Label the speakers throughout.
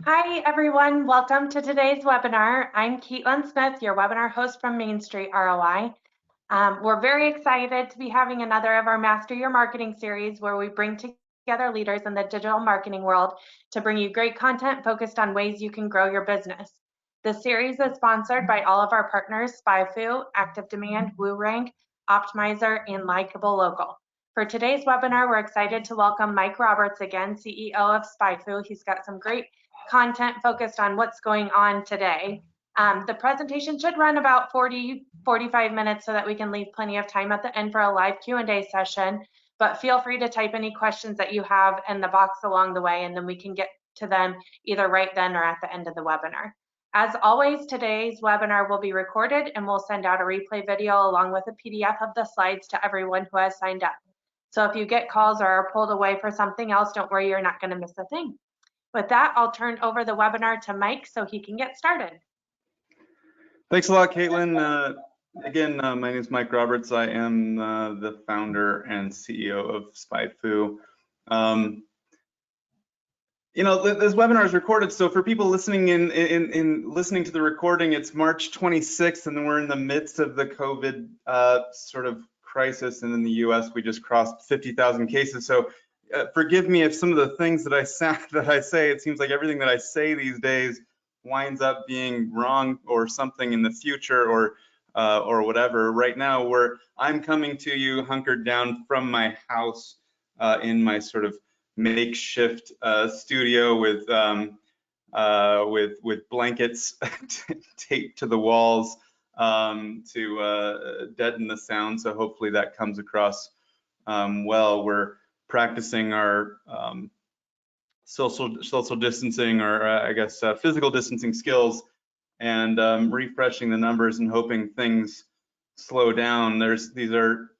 Speaker 1: Hi, everyone. Welcome to today's webinar. I'm Caitlin Smith, your webinar host from Main Street ROI. We're very excited to be having another of our Master Your Marketing series where we bring together leaders in the digital marketing world to bring you great content focused on ways you can grow your business. The series is sponsored by all of our partners, SpyFu, Active Demand, WooRank, Optimizer, and Likeable Local. For today's webinar, we're excited to welcome Mike Roberts again, CEO of SpyFu. He's got some great content focused on what's going on today. The presentation should run about 45 minutes so that we can leave plenty of time at the end for a live Q&A session, but feel free to type any questions that you have in the box along the way, and then we can get to them either right then or at the end of the webinar. As always, today's webinar will be recorded and we'll send out a replay video along with a PDF of the slides to everyone who has signed up. So if you get calls or are pulled away for something else, don't worry, you're not going to miss a thing. With that, I'll turn over the webinar to Mike so he can get started.
Speaker 2: Thanks a lot, Caitlin. Again, my name is Mike Roberts. I am the founder and CEO of SpyFu. This webinar is recorded, so for people listening in listening to the recording, it's March 26th, and then we're in the midst of the COVID sort of crisis, and in the U.S. we just crossed 50,000 cases. So forgive me if some of the things that I say, it seems like everything that I say these days winds up being wrong or something in the future or whatever. Right now, I'm coming to you hunkered down from my house in my sort of makeshift studio with blankets taped to the walls to deaden the sound. So hopefully that comes across well. We're practicing our social distancing, or I guess physical distancing skills, and refreshing the numbers and hoping things slow down. These are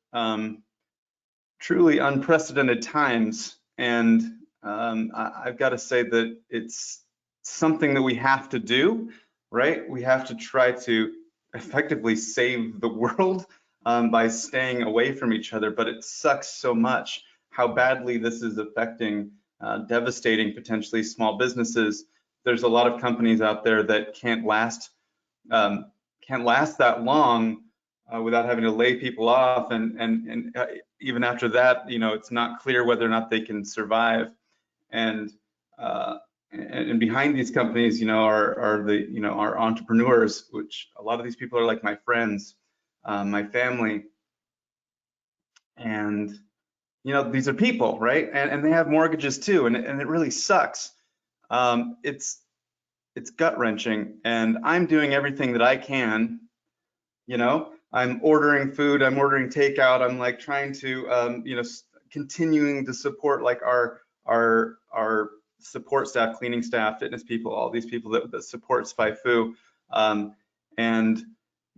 Speaker 2: truly unprecedented times, and I've got to say that it's something that we have to do, right? We have to try to effectively save the world by staying away from each other, but it sucks so much how badly this is affecting, devastating potentially small businesses. There's a lot of companies out there that can't last that long without having to lay people off, and even after that, it's not clear whether or not they can survive. And behind these companies, are the our entrepreneurs, which a lot of these people are like my friends, my family, and these are people, right? And they have mortgages too, and it really sucks. It's gut-wrenching, and I'm doing everything that I can. I'm ordering food, I'm ordering takeout, I'm like trying to continuing to support like our support staff, cleaning staff, fitness people, all these people that support SpyFu. And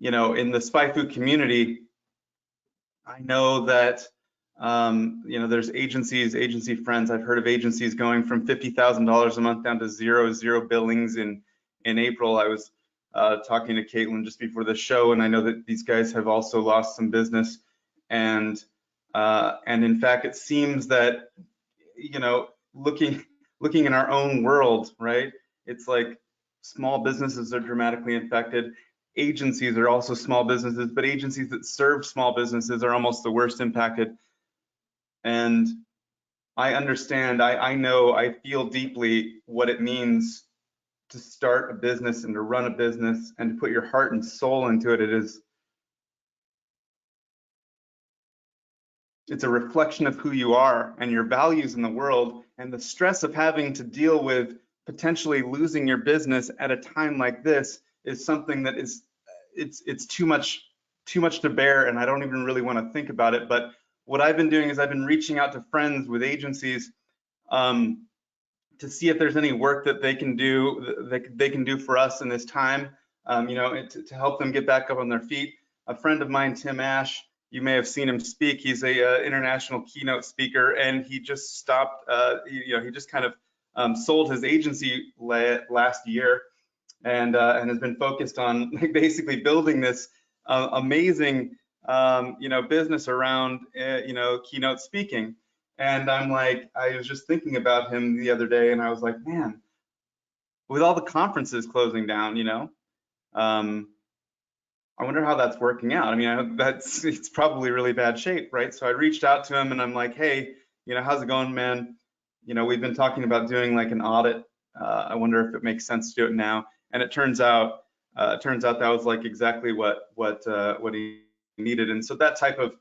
Speaker 2: in the SpyFu community, I know that there's agency friends. I've heard of agencies going from $50,000 a month down to zero billings in April. I was talking to Caitlin just before the show, and I know that these guys have also lost some business. And in fact, it seems that looking in our own world, right? It's like small businesses are dramatically affected. Agencies are also small businesses, but agencies that serve small businesses are almost the worst impacted. And I understand, I know, I feel deeply what it means to start a business and to run a business and to put your heart and soul into it. It's a reflection of who you are and your values in the world, and the stress of having to deal with potentially losing your business at a time like this is something that it's too much to bear, and I don't even really want to think about it. But what I've been doing is I've been reaching out to friends with agencies to see if there's any work that they can do for us in this time, to help them get back up on their feet. A friend of mine, Tim Ash, you may have seen him speak. He's a international keynote speaker, and he just stopped. He just kind of sold his agency last year, and has been focused on basically building this amazing business around keynote speaking. And I was just thinking about him the other day, and I was like, man, with all the conferences closing down, you know, I wonder how that's working out. I mean, it's probably really bad shape, right? So I reached out to him and I'm like, hey, you know, how's it going, man? You know, we've been talking about doing like an audit. I wonder if it makes sense to do it now. And it turns out that was like exactly what he needed. And so that type of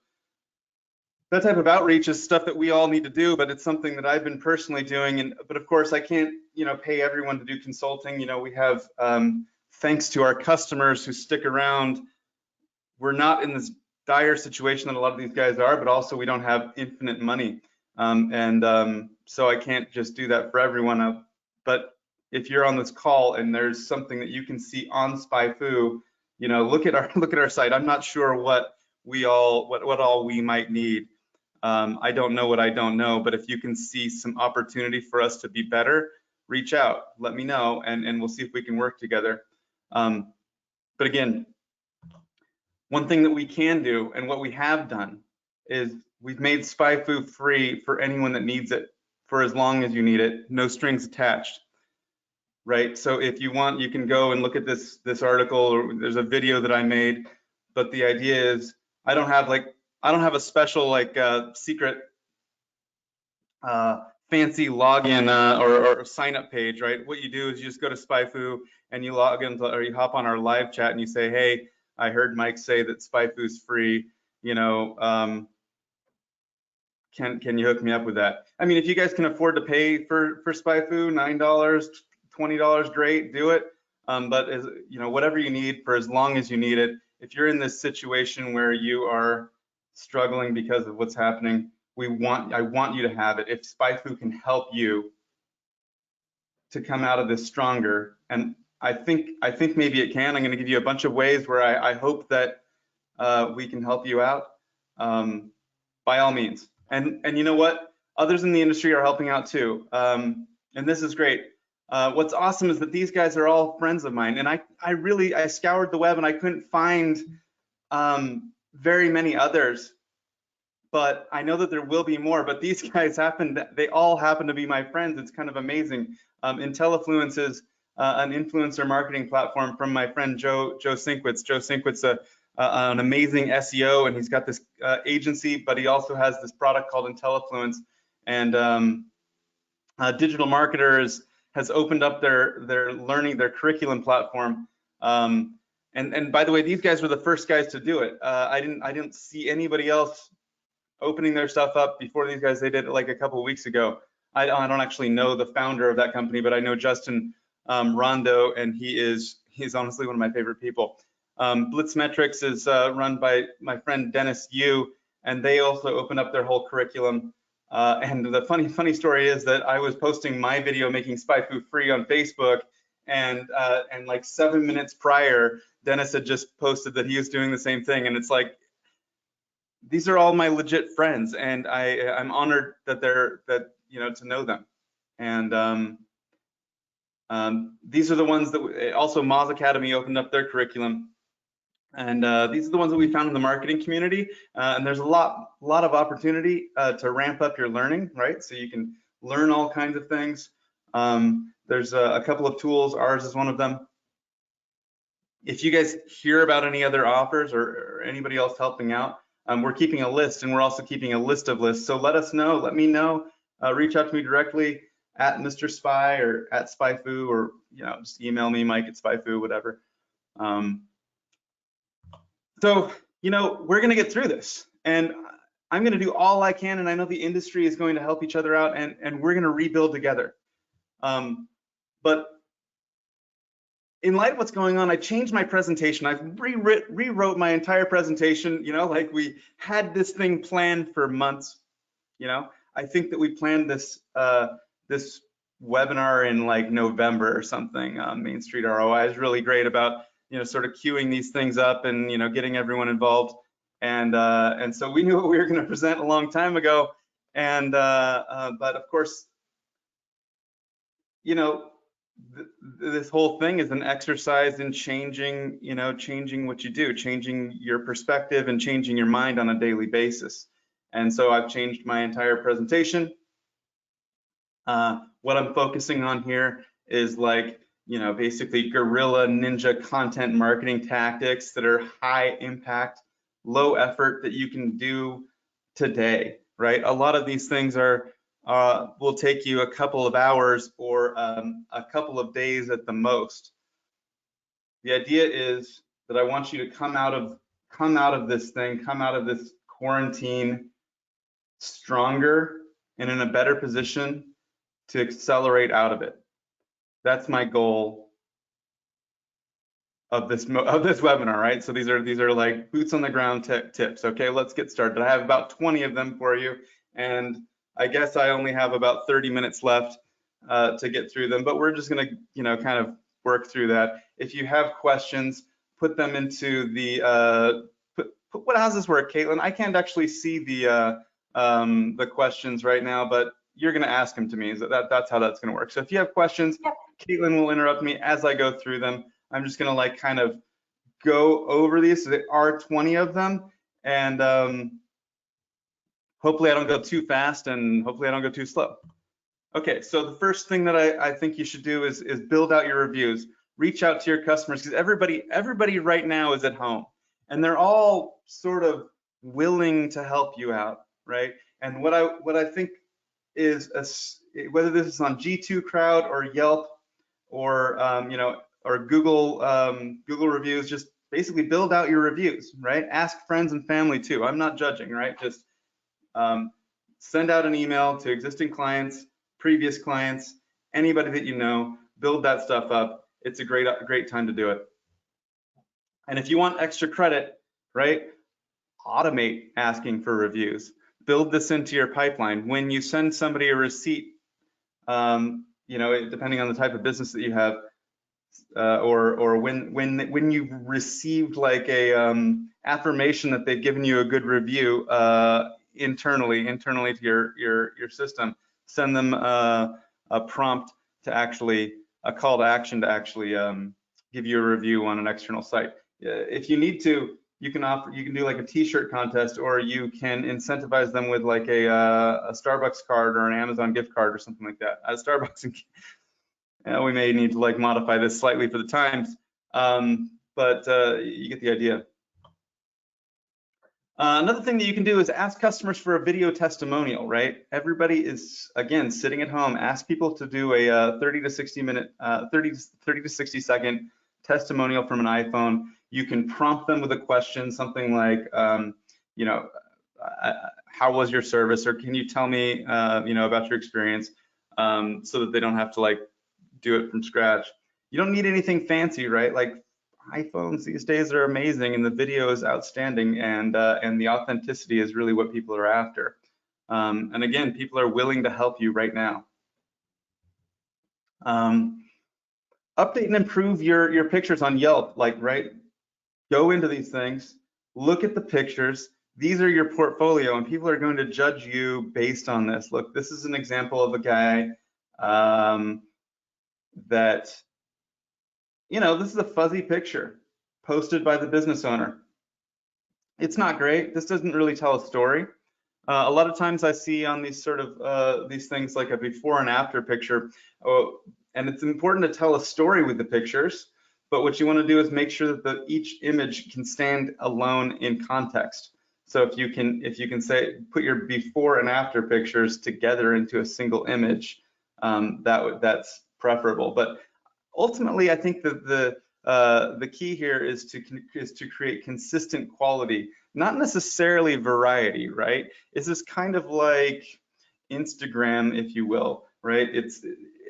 Speaker 2: outreach is stuff that we all need to do, but it's something that I've been personally doing. But of course, I can't, you know, pay everyone to do consulting. You know, we have, thanks to our customers who stick around, we're not in this dire situation that a lot of these guys are, but also we don't have infinite money. So I can't just do that for everyone. But if you're on this call and there's something that you can see on SpyFu, you know, look at our site. I'm not sure what all we might need. I don't know what I don't know, but if you can see some opportunity for us to be better, reach out, let me know, and we'll see if we can work together. But again, one thing that we can do and what we have done is we've made SpyFu free for anyone that needs it for as long as you need it, no strings attached, right? So if you want, you can go and look at this article, or there's a video that I made, but the idea is I don't have a special like secret fancy login or sign up page, right? What you do is you just go to SpyFu and you log in, or you hop on our live chat and you say, hey, I heard Mike say that SpyFu is free. You know, can you hook me up with that? I mean, if you guys can afford to pay for SpyFu, $9, $20, great, do it. But as you know, whatever you need for as long as you need it. If you're in this situation where you are struggling because of what's happening, I want you to have it. If SpyFu can help you to come out of this stronger, and I think maybe it can. I'm going to give you a bunch of ways where I hope that we can help you out. By all means. And you know what? Others in the industry are helping out too. And this is great. What's awesome is that these guys are all friends of mine, and I scoured the web and I couldn't find very many others. But I know that there will be more, but these guys they all happen to be my friends. It's kind of amazing. Intellifluence is an influencer marketing platform from my friend Joe Sinkwitz. Joe Sinkwitz, an amazing SEO, and he's got this agency, but he also has this product called Intellifluence. And Digital Marketers has opened up their curriculum platform. And by the way, these guys were the first guys to do it. I didn't see anybody else opening their stuff up before these guys. They did it like a couple of weeks ago. I don't actually know the founder of that company, but I know Justin Rondo, and he's honestly one of my favorite people. Blitzmetrics is run by my friend Dennis Yu, and they also opened up their whole curriculum. And the funny story is that I was posting my video making SpyFu free on Facebook, and like 7 minutes prior, Dennis had just posted that he was doing the same thing. And it's like, these are all my legit friends, and I'm honored that to know them. And these are the ones that also Moz Academy opened up their curriculum, and these are the ones that we found in the marketing community. And there's a lot of opportunity to ramp up your learning, right? So you can learn all kinds of things. There's a couple of tools. Ours is one of them. If you guys hear about any other offers or anybody else helping out, we're keeping a list, and we're also keeping a list of lists. So let us know, let me know, reach out to me directly at Mr. Spy or at SpyFu, or just email me, Mike at SpyFu, whatever. So we're gonna get through this, and I'm gonna do all I can, and I know the industry is going to help each other out, and we're gonna rebuild together. But in light of what's going on, I changed my presentation. I've rewrote my entire presentation. Like we had this thing planned for months. I think that we planned this this webinar in like November or something. Main Street ROI is really great about sort of queuing these things up and getting everyone involved. And so we knew what we were going to present a long time ago. And but of course, this whole thing is an exercise in changing what you do, changing your perspective and changing your mind on a daily basis. And so I've changed my entire presentation. What I'm focusing on here is like basically guerrilla ninja content marketing tactics that are high impact, low effort that you can do today, right? A lot of these things will take you a couple of hours or a couple of days at the most. The idea is that I want you to come out of this quarantine stronger and in a better position to accelerate out of it. That's my goal of this webinar, right? So these are like boots on the ground tips. Okay, let's get started. I have about 20 of them for you, and I guess I only have about 30 minutes left to get through them, but we're just gonna, kind of work through that. If you have questions, put them into the, how's this work, Caitlin? I can't actually see the questions right now, but you're gonna ask them to me. That's how that's gonna work. So if you have questions,
Speaker 1: Yep.
Speaker 2: Caitlin will interrupt me as I go through them. I'm just gonna like kind of go over these. So there are 20 of them, and hopefully I don't go too fast, and hopefully I don't go too slow. Okay, so the first thing that I think you should do is build out your reviews. Reach out to your customers, because everybody right now is at home, and they're all sort of willing to help you out, right? And what I think is whether this is on G2 Crowd or Yelp or or Google reviews, just basically build out your reviews, right? Ask friends and family too. I'm not judging, right? Just send out an email to existing clients, previous clients, anybody that you know, build that stuff up. It's a great time to do it. And if you want extra credit, right, automate asking for reviews. Build this into your pipeline. When you send somebody a receipt, depending on the type of business that you have, or when you've received like a affirmation that they've given you a good review internally to your system, send them a prompt to actually, a call to action to actually give you a review on an external site. If you need to, you can do like a t-shirt contest, or you can incentivize them with like a Starbucks card or an Amazon gift card or something like that. Starbucks, we may need to like modify this slightly for the times, but you get the idea. Another thing that you can do is ask customers for a video testimonial, right? Everybody is, again, sitting at home. Ask people to do a 30 to 60 second testimonial from an iPhone. You can prompt them with a question, something like, how was your service? Or can you tell me, about your experience, so that they don't have to like do it from scratch. You don't need anything fancy, right? Like iPhones these days are amazing, and the video is outstanding, and the authenticity is really what people are after. And again, people are willing to help you right now. Update and improve your pictures on Yelp, right? Go into these things, look at the pictures. These are your portfolio, and people are going to judge you based on this. Look, this is an example of a guy that, this is a fuzzy picture posted by the business owner. It's not great. This doesn't really tell a story. A lot of times I see on these sort of these things like a before and after picture, and it's important to tell a story with the pictures, but what you want to do is make sure that each image can stand alone in context. So if you can say, put your before and after pictures together into a single image, that's preferable. But ultimately, I think that the key here is to create consistent quality, not necessarily variety, right? It's this kind of like Instagram, if you will, right?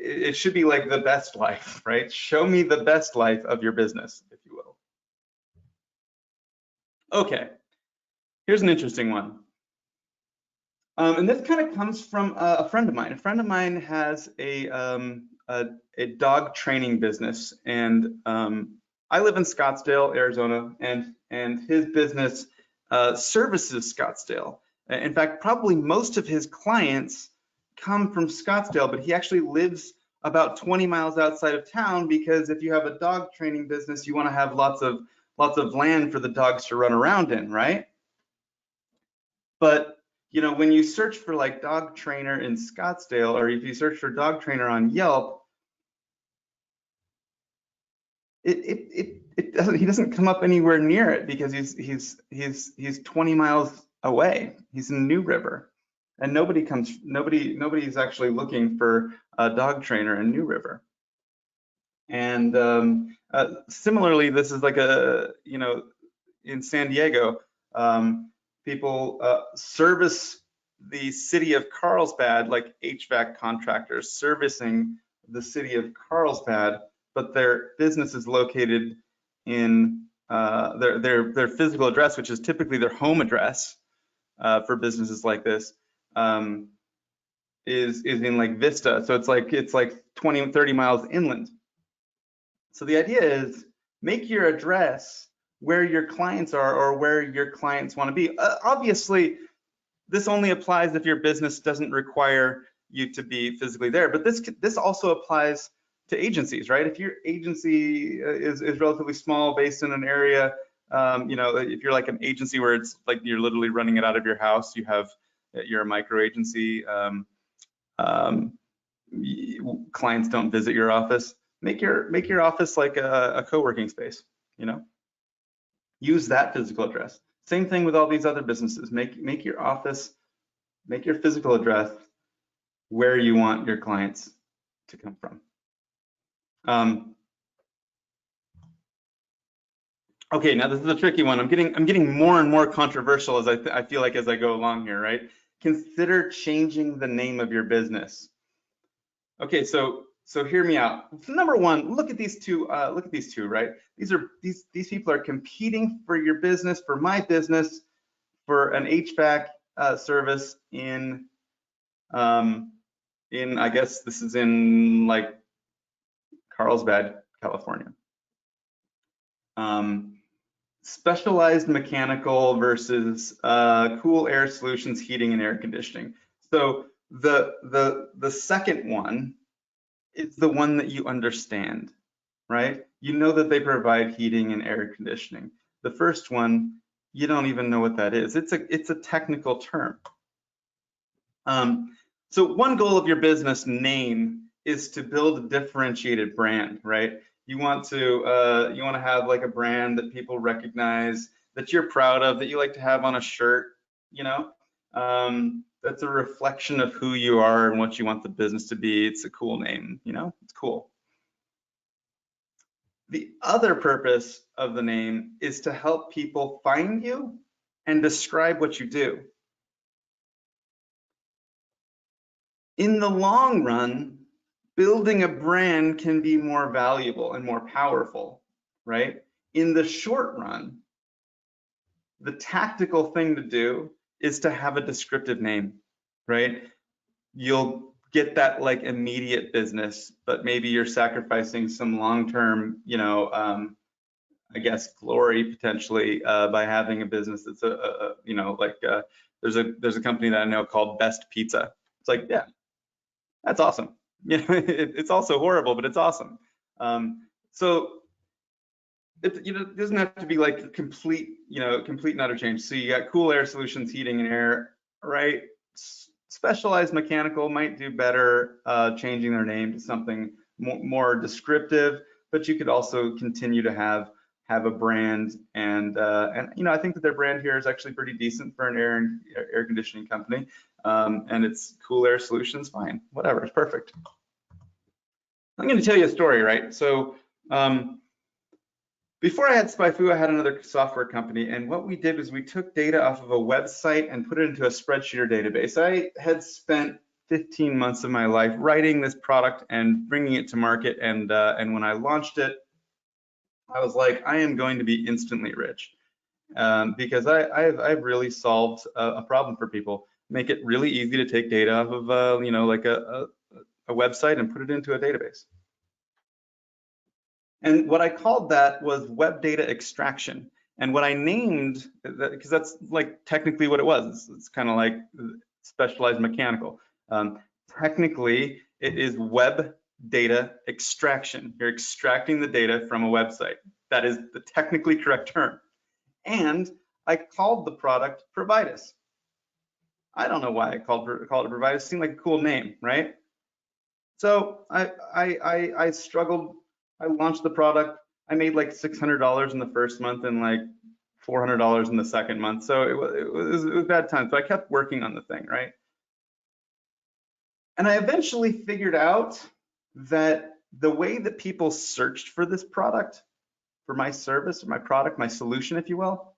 Speaker 2: It should be like the best life, right? Show me the best life of your business, if you will. Okay, here's an interesting one. And this kind of comes from a friend of mine. A friend of mine has a dog training business, and I live in Scottsdale, Arizona, and his business services Scottsdale. In fact, probably most of his clients come from Scottsdale, but he actually lives about 20 miles outside of town, because if you have a dog training business, you want to have lots of land for the dogs to run around in, right? But when you search for like dog trainer in Scottsdale, or if you search for dog trainer on Yelp, it doesn't, he doesn't come up anywhere near it because he's 20 miles away. He's in New River, and nobody's actually looking for a dog trainer in New River. And similarly, this is like in San Diego, people service the city of Carlsbad, like HVAC contractors servicing the city of Carlsbad, but their business is located in their physical address, which is typically their home address for businesses like this, is in like Vista. So it's like 20, 30 miles inland. So the idea is make your address where your clients are or where your clients want to be. Obviously, this only applies if your business doesn't require you to be physically there, but this also applies to agencies, right? If your agency is relatively small, based in an area, if you're like an agency where it's like you're literally running it out of your house, you're a micro agency, clients don't visit your office. Make your office like a co-working space, use that physical address. Same thing with all these other businesses. Make your office, make your physical address where you want your clients to come from. Okay, now this is a tricky one. I'm getting more and more controversial as I feel like as I go along here, right? Consider changing the name of your business. Okay, so hear me out. Number one, look at these two, right? These people are competing for your business, for my business, for an HVAC service in I guess this is in like Carlsbad, California. Specialized mechanical versus cool air solutions, heating and air conditioning. So the second one is the one that you understand, right? You know that they provide heating and air conditioning. The first one, you don't even know what that is. It's a technical term. So one goal of your business name is to build a differentiated brand, right? You want to have like a brand that people recognize, that you're proud of, that you like to have on a shirt, that's a reflection of who you are and what you want the business to be. It's a cool name, it's cool. The other purpose of the name is to help people find you and describe what you do. In the long run, building a brand can be more valuable and more powerful, right? In the short run, the tactical thing to do is to have a descriptive name, right? You'll get that like immediate business, but maybe you're sacrificing some long-term, I guess glory potentially by having a business that's there's a company that I know called Best Pizza. It's like, yeah, that's awesome. It's also horrible, but it's awesome. So it doesn't have to be like complete and utter change. So you got cool air solutions, heating and air, right? Specialized mechanical might do better changing their name to something more descriptive, but you could also continue to have a brand, and I think that their brand here is actually pretty decent for an air conditioning company, and it's cool air solutions, fine, whatever, it's perfect. I'm going to tell you a story, right? So before I had SpyFu, I had another software company, and what we did was we took data off of a website and put it into a spreadsheet or database. I had spent 15 months of my life writing this product and bringing it to market, and when I launched it, I was like, I am going to be instantly rich, because I've really solved a problem for people. Make it really easy to take data off of like a website and put it into a database. And what I called that was web data extraction. And what I named, because that's like technically what it was, it's kind of like specialized mechanical. Technically, it is web data extraction. You're extracting the data from a website. That is the technically correct term. And I called the product Providus. I don't know why I called it Providus. It seemed like a cool name, right? So I struggled. I launched the product. I made like $600 in the first month and like $400 in the second month. So it was bad time. So I kept working on the thing, right? And I eventually figured out that the way that people searched for this product, for my service, my product, my solution, if you will,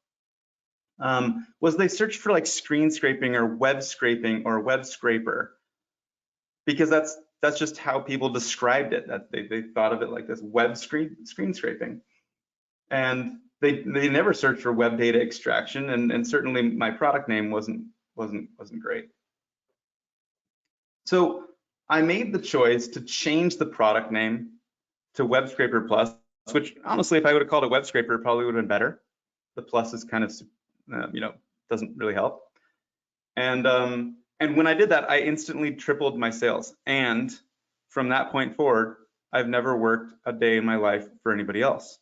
Speaker 2: was they searched for like screen scraping or web scraping or web scraper, because that's just how people described it. That they thought of it like this web screen scraping, and they never searched for web data extraction, and certainly my product name wasn't great. So I made the choice to change the product name to Web Scraper Plus, which honestly, if I would have called it Web Scraper, it probably would have been better. The plus is kind of, doesn't really help. And when I did that, I instantly tripled my sales. And from that point forward, I've never worked a day in my life for anybody else.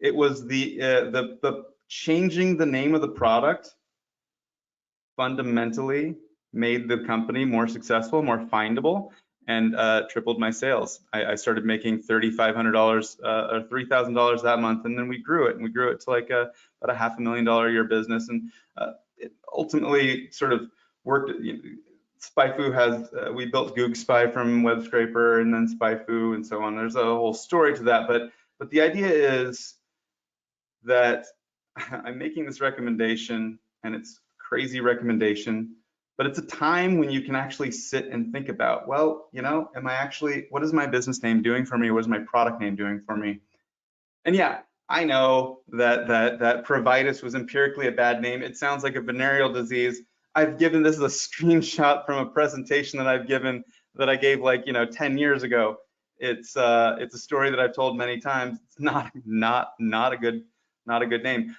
Speaker 2: It was the changing the name of the product fundamentally made the company more successful, more findable, and tripled my sales. I started making $3,500 or $3,000 that month, and then we grew it, to like about a $500,000 a year business, and it ultimately sort of worked. SpyFu has we built Goog Spy from Web Scraper, and then SpyFu, and so on. There's a whole story to that, but the idea is that I'm making this recommendation, and it's crazy recommendation, but it's a time when you can actually sit and think about, well, what is my business name doing for me? What is my product name doing for me? And yeah, I know that Provitus was empirically a bad name. It sounds like a venereal disease. This is a screenshot from a presentation that I gave like 10 years ago. It's a story that I've told many times. It's not a good name.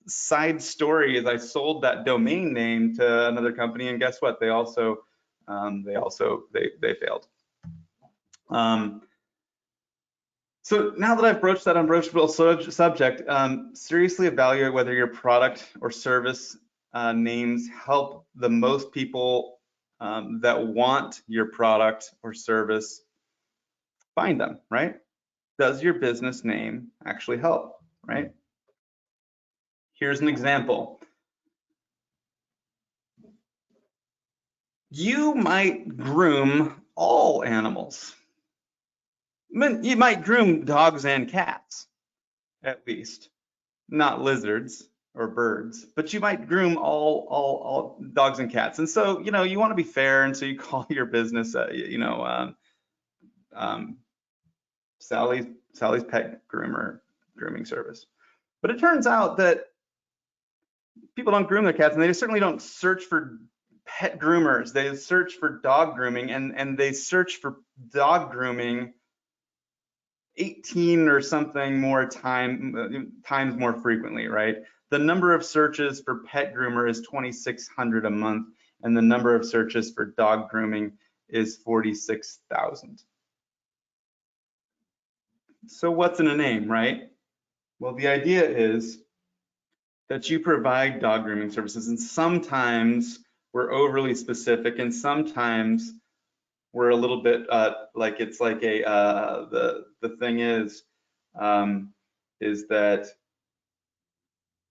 Speaker 2: Side story is I sold that domain name to another company, and guess what? They also failed. So now that I've broached that unbroachable subject, seriously evaluate whether your product or service names help the most people that want your product or service find them, right? Does your business name actually help, right? Here's an example. You might groom all animals. You might groom dogs and cats, at least, not lizards or birds, but you might groom all dogs and cats. And so, you want to be fair, and so you call your business, Sally's Pet Grooming Service. But it turns out that people don't groom their cats, and they certainly don't search for pet groomers. They search for dog grooming, and they search for dog grooming 18 or something more times more frequently, right? The number of searches for pet groomer is 2,600 a month, and the number of searches for dog grooming is 46,000. So what's in a name, right? Well, the idea is that you provide dog grooming services, and sometimes we're overly specific, and sometimes we're a little bit like it's like the thing is that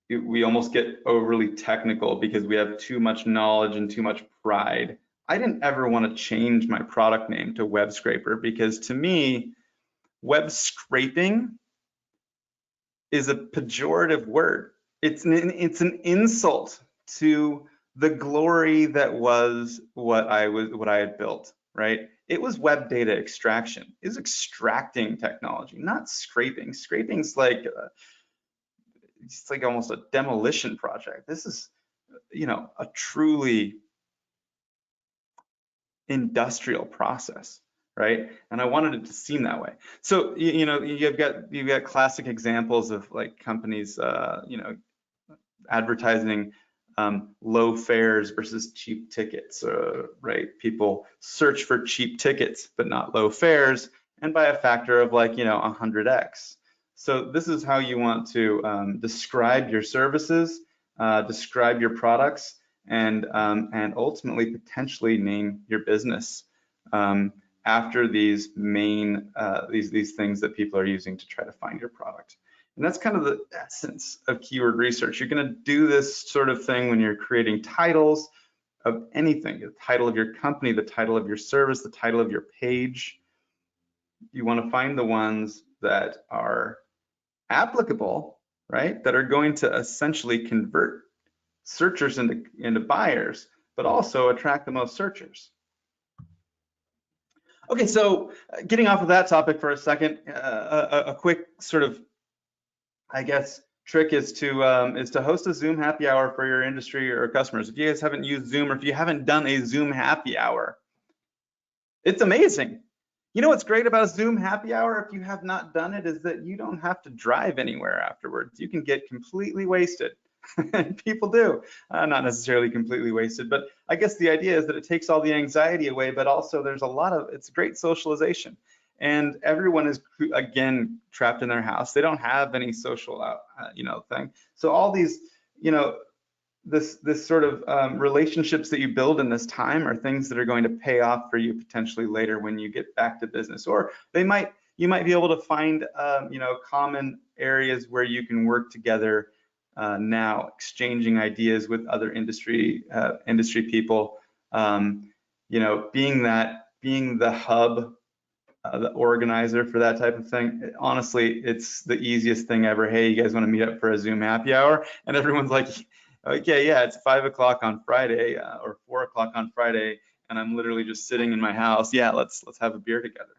Speaker 2: we almost get overly technical because we have too much knowledge and too much pride. I didn't ever want to change my product name to Web Scraper, because to me, web scraping is a pejorative word. It's an insult to the glory that was what I had built, right? It was web data extraction. It was extracting technology, not scraping. Scraping's like it's like almost a demolition project. This is, a truly industrial process, right? And I wanted it to seem that way. So, you've got classic examples of like companies, advertising low fares versus cheap tickets, right? People search for cheap tickets, but not low fares, and by a factor of like, 100x. So this is how you want to describe your services, describe your products, and ultimately potentially name your business after these main these things that people are using to try to find your product. And that's kind of the essence of keyword research. You're going to do this sort of thing when you're creating titles of anything, the title of your company, the title of your service, the title of your page. You want to find the ones that are applicable, right? That are going to essentially convert searchers into buyers, but also attract the most searchers. Okay, so getting off of that topic for a second, a quick sort of, I guess, trick is to host a Zoom happy hour for your industry or customers. If you guys haven't used Zoom, or if you haven't done a Zoom happy hour, it's amazing. You know what's great about a Zoom happy hour, if you have not done it, is that you don't have to drive anywhere afterwards. You can get completely wasted. And people do, not necessarily completely wasted, but I guess the idea is that it takes all the anxiety away, but also there's a lot of, it's great socialization. And everyone is, again, trapped in their house. They don't have any social, thing. So all these, this sort of relationships that you build in this time are things that are going to pay off for you potentially later when you get back to business. Or you might be able to find, common areas where you can work together now, exchanging ideas with other industry people. Being the hub, the organizer for that type of thing. Honestly, it's the easiest thing ever. Hey, you guys want to meet up for a Zoom happy hour? And everyone's like, okay, yeah, it's 5 o'clock on Friday or 4 o'clock on Friday, and I'm literally just sitting in my house. Yeah, let's have a beer together.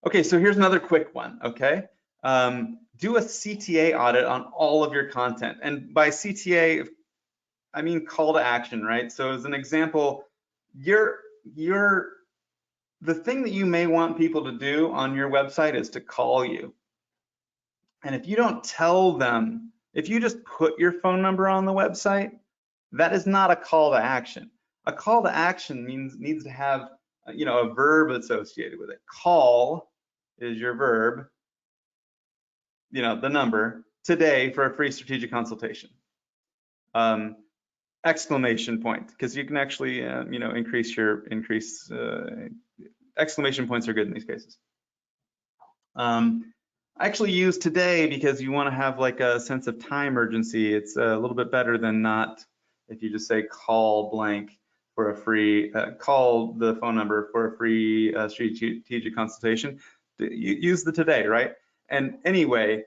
Speaker 2: Okay, so here's another quick one. Okay, do a CTA audit on all of your content, and by CTA, I mean call to action, right? So as an example, the thing that you may want people to do on your website is to call you. And if you don't tell them, if you just put your phone number on the website, that is not a call to action. A call to action needs to have, a verb associated with it. Call is your verb, the number, today for a free strategic consultation. Exclamation point, because you can actually, increase, exclamation points are good in these cases. I actually use today because you want to have like a sense of time urgency. It's a little bit better than not if you just say call blank for a free, call the phone number for a free strategic consultation. You use the today, right? And anyway,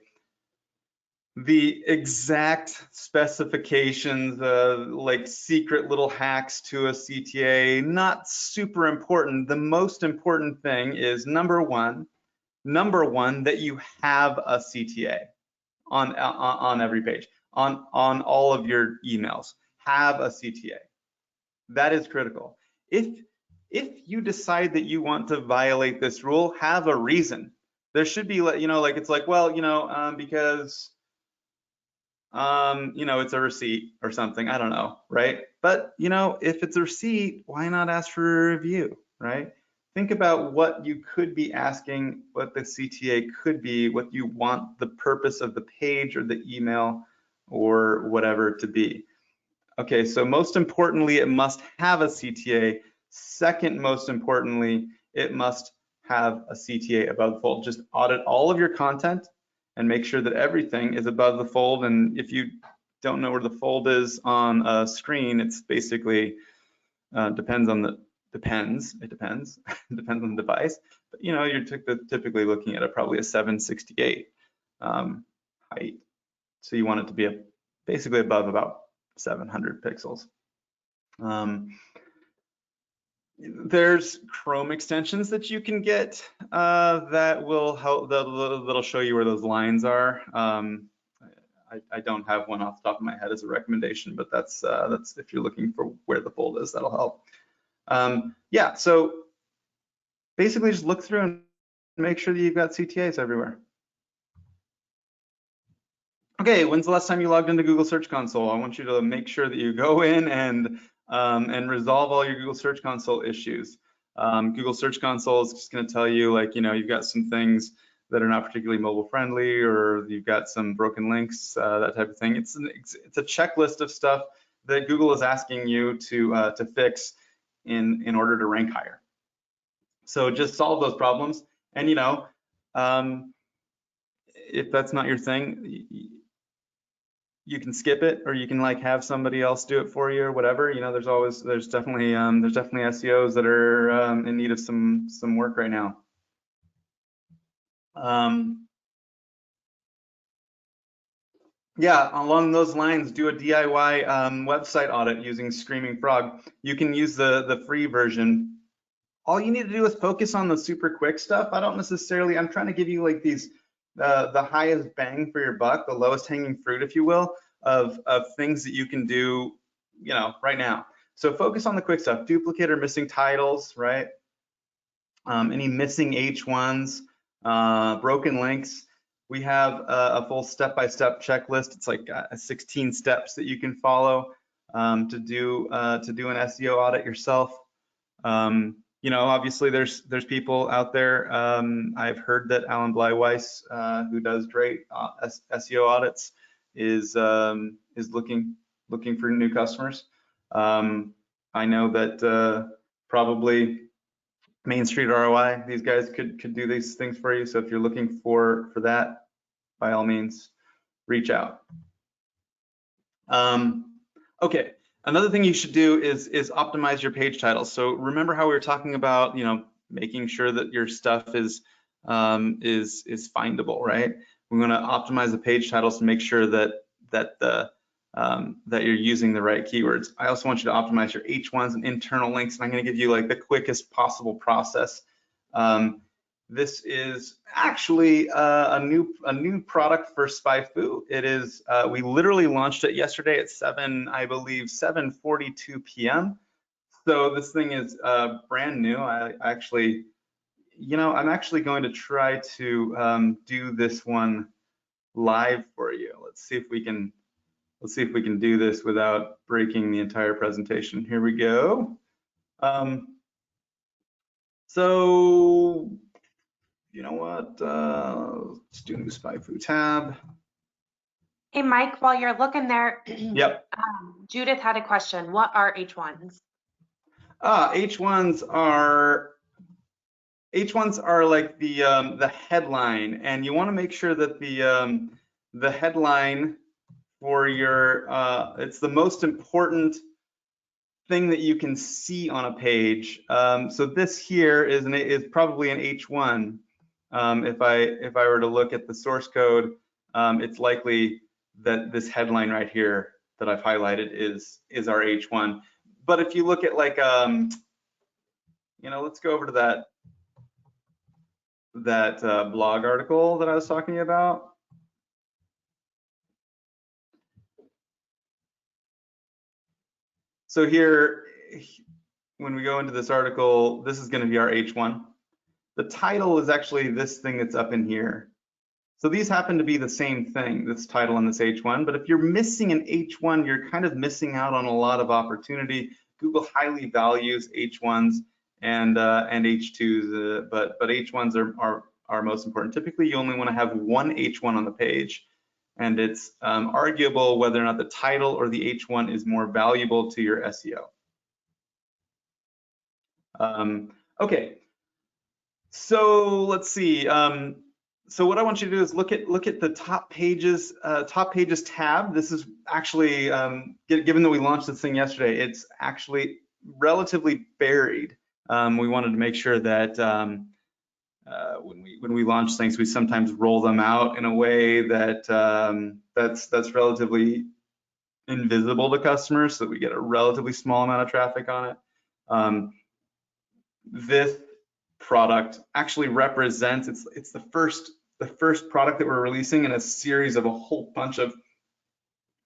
Speaker 2: the exact specifications, like secret little hacks to a CTA, not super important. The most important thing is number one, that you have a CTA on every page, on all of your emails. Have a CTA. That is critical. If you decide that you want to violate this rule, have a reason. There should be, like it's like, well, because it's a receipt or something. I don't know, right? But if it's a receipt, why not ask for a review, right? Think about what you could be asking, what the CTA could be, what you want the purpose of the page or the email or whatever to be. Okay, so most importantly, it must have a CTA. Second most importantly, it must have a CTA above the fold. Just audit all of your content and make sure that everything is above the fold. And if you don't know where the fold is on a screen, it's basically depends on the depends on the device, but you're typically looking at probably a 768 height, so you want it to be basically above about 700 pixels. There's Chrome extensions that you can get that will help, that'll show you where those lines are. I don't have one off the top of my head as a recommendation, but that's if you're looking for where the fold is, that'll help. Yeah, so basically just look through and make sure that you've got CTAs everywhere. Okay, when's the last time you logged into Google Search Console? I want you to make sure that you go in and resolve all your Google Search Console issues. Google Search Console is just going to tell you, like, you've got some things that are not particularly mobile friendly, or you've got some broken links, that type of thing. It's a checklist of stuff that Google is asking you to fix in order to rank higher. So just solve those problems, and If that's not your thing, you can skip it, or you can like have somebody else do it for you or whatever. You know, there's definitely SEOs that are in need of some work right now. Yeah, along those lines, do a DIY website audit using Screaming Frog. You can use the free version. All you need to do is focus on the super quick stuff. I'm trying to give you like these, the highest bang for your buck, the lowest hanging fruit, if you will, of things that you can do, you know, right now. So focus on the quick stuff, duplicate or missing titles, right? Any missing H1s, broken links. We have a full step-by-step checklist. It's like 16 steps that you can follow to do an SEO audit yourself. You know, obviously there's people out there. I've heard that Alan Bleiweiss, who does great SEO audits, is looking for new customers. I know that probably Main Street ROI, these guys could do these things for you. So if you're looking for that, by all means, reach out. Okay, another thing you should do is optimize your page titles. So remember how we were talking about, you know, making sure that your stuff is findable, right? We're going to optimize the page titles to make sure that you're using the right keywords. I also want you to optimize your H1s and internal links, and I'm going to give you like the quickest possible process. This is actually a new product for SpyFu. It is we literally launched it yesterday at 7:42 p.m. So this thing is brand new. I'm actually going to try to do this one live for you. Let's see if we can do this without breaking the entire presentation. Here we go. So you know what? Let's do new SpyFu tab.
Speaker 1: Hey, Mike, while you're looking there,
Speaker 2: yep.
Speaker 1: Judith had a question. What are H1s?
Speaker 2: H1s are like the headline, and you want to make sure that the headline for your it's the most important thing that you can see on a page. So this here is probably an H1. If I were to look at the source code, it's likely that this headline right here that I've highlighted is our H1. But if you look at like you know, let's go over to that blog article that I was talking about. So here, when we go into this article, this is going to be our H1. The title is actually this thing that's up in here. So these happen to be the same thing, this title and this H1, but if you're missing an H1, you're kind of missing out on a lot of opportunity. Google highly values H1s and H2s, but H1s are most important. Typically, you only want to have one H1 on the page, and it's arguable whether or not the title or the H1 is more valuable to your SEO. Okay, so let's see. So what I want you to do is look at the top pages tab. This is actually, given that we launched this thing yesterday, it's actually relatively buried. We wanted to make sure that when we launch things, we sometimes roll them out in a way that that's relatively invisible to customers, so that we get a relatively small amount of traffic on it. This product actually represents, it's the first product that we're releasing in a series of a whole bunch of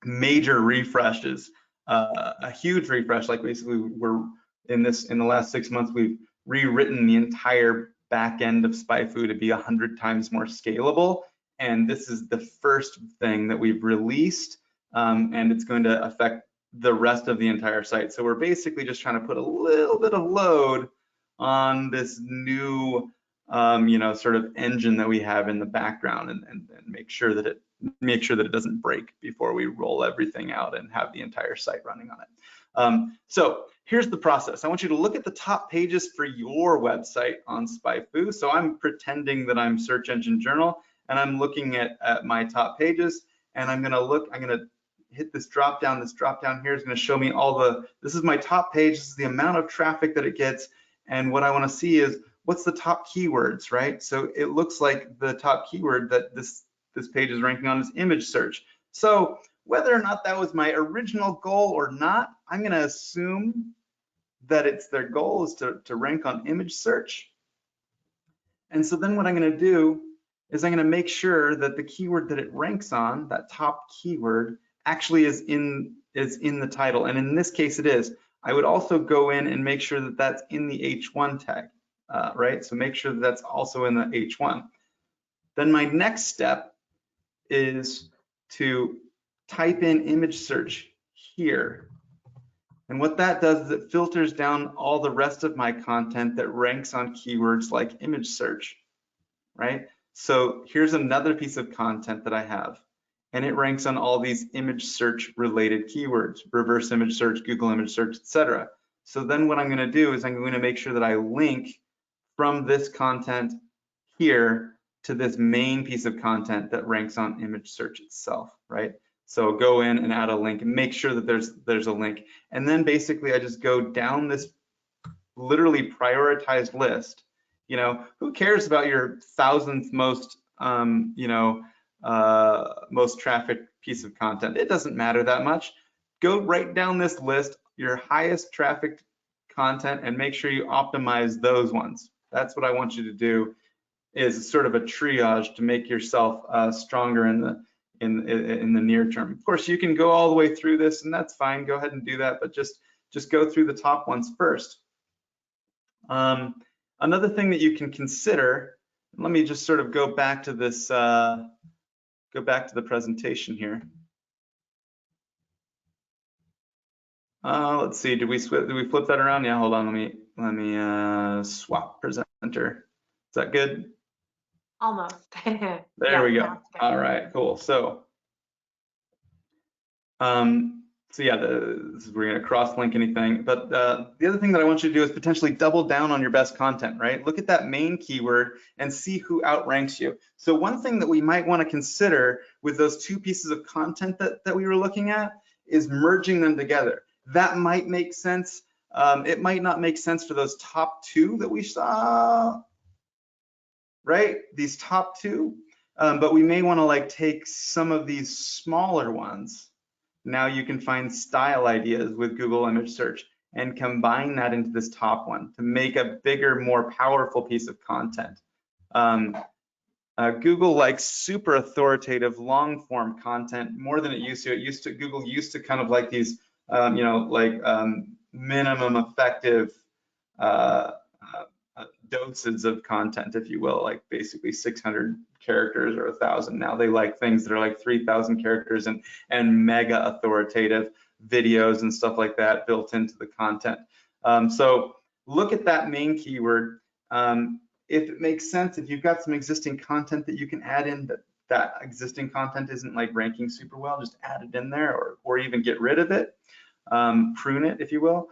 Speaker 2: major refreshes, a huge refresh. Like basically we're in the last 6 months, we've rewritten the entire back end of SpyFu to be 100 times more scalable, and this is the first thing that we've released, and it's going to affect the rest of the entire site. So we're basically just trying to put a little bit of load on this new you know, sort of engine that we have in the background, and make sure that it doesn't break before we roll everything out and have the entire site running on it. So here's the process. I want you to look at the top pages for your website on SpyFu. So I'm pretending that I'm Search Engine Journal, and I'm looking at my top pages, and I'm gonna hit this drop down. This drop down here is gonna show me this is my top page, this is the amount of traffic that it gets, and what I wanna see is what's the top keywords, right? So it looks like the top keyword that this page is ranking on is image search. So whether or not that was my original goal or not, I'm gonna assume that their goal is to rank on image search. And so then what I'm gonna do is I'm gonna make sure that the keyword that it ranks on, that top keyword, actually is in the title. And in this case, it is. I would also go in and make sure that that's in the H1 tag, right? So make sure that that's also in the H1. Then my next step is to type in image search here. And what that does is it filters down all the rest of my content that ranks on keywords like image search, right? So here's another piece of content that I have, and it ranks on all these image search related keywords, reverse image search, Google image search, etc. So then what I'm gonna do is I'm going to make sure that I link from this content here to this main piece of content that ranks on image search itself, right? So go in and add a link and make sure that there's a link. And then basically I just go down this literally prioritized list. You know, who cares about your 1000th most, most trafficked piece of content? It doesn't matter that much. Go right down this list, your highest trafficked content, and make sure you optimize those ones. That's what I want you to do, is sort of a triage to make yourself stronger in the near term. Of course, you can go all the way through this, and that's fine. Go ahead and do that, but just go through the top ones first. Another thing that you can consider, let me just sort of go back to this, go back to the presentation here. Let's see, did we flip that around? Yeah, hold on, let me swap presenter. Is that good?
Speaker 1: Almost.
Speaker 2: There
Speaker 1: Yeah,
Speaker 2: we go. All right, cool. So yeah, we're gonna cross-link anything, but the other thing that I want you to do is potentially double down on your best content, right? Look at that main keyword and see who outranks you. So one thing that we might want to consider with those two pieces of content that we were looking at is merging them together. That might make sense. It might not make sense for those top two that we saw, right? These top two, but we may want to like take some of these smaller ones. Now you can find style ideas with Google image search and combine that into this top one to make a bigger, more powerful piece of content. Google likes super authoritative long form content more than it used to. Google used to kind of like these, minimum effective doses of content, if you will, like basically 600 characters or 1,000. Now they like things that are like 3,000 characters and mega authoritative videos and stuff like that built into the content. So look at that main keyword. If it makes sense, if you've got some existing content that you can add in that existing content isn't like ranking super well, just add it in there, or even get rid of it, prune it, if you will.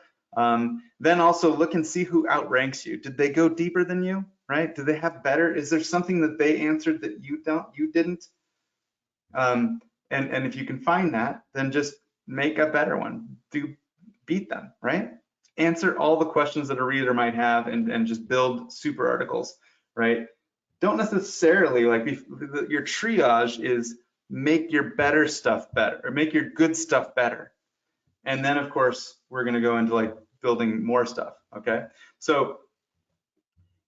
Speaker 2: Then also look and see who outranks you. Did they go deeper than you, right? Do they have better? Is there something that they answered that you didn't? And if you can find that, then just make a better one. Beat them, right? Answer all the questions that a reader might have and just build super articles, right? Don't necessarily like your triage is make your better stuff better, or make your good stuff better. And then of course, we're gonna go into like building more stuff, okay? So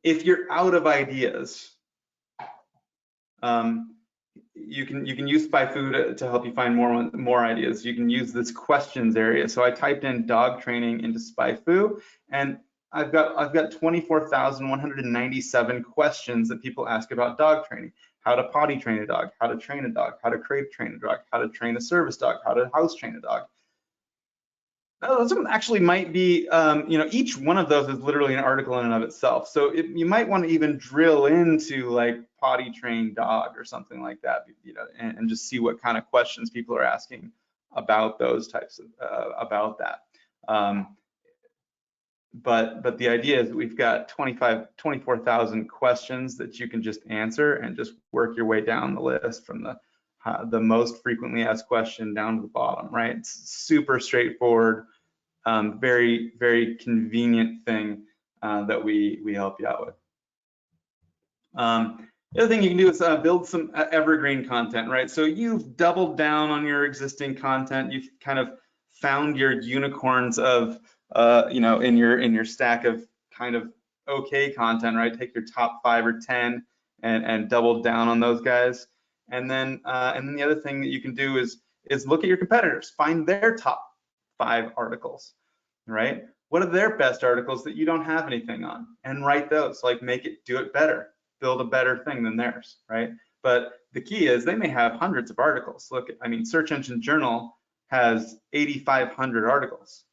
Speaker 2: if you're out of ideas, you can use SpyFu to help you find more ideas. You can use this questions area. So I typed in dog training into SpyFu, and I've got 24,197 questions that people ask about dog training. How to potty train a dog, how to train a dog, how to crate train a dog, how to train a service dog, how to house train a dog. Those actually might be, each one of those is literally an article in and of itself. So you might want to even drill into like potty trained dog or something like that, and just see what kind of questions people are asking about those types of, about that. but the idea is that we've got 24,000 questions that you can just answer and just work your way down the list from the most frequently asked question down to the bottom, right? It's super straightforward, very, very convenient thing that we help you out with. The other thing you can do is build some evergreen content, right? So you've doubled down on your existing content. You've kind of found your unicorns of, you know, in your stack of kind of okay content, right? Take your top 5 or 10 and double down on those guys. And then the other thing that you can do is look at your competitors, find their top 5 articles, right? What are their best articles that you don't have anything on, and write those. Like, do it better. Build a better thing than theirs, right? But the key is they may have hundreds of articles. Look, I mean, Search Engine Journal has 8,500 articles.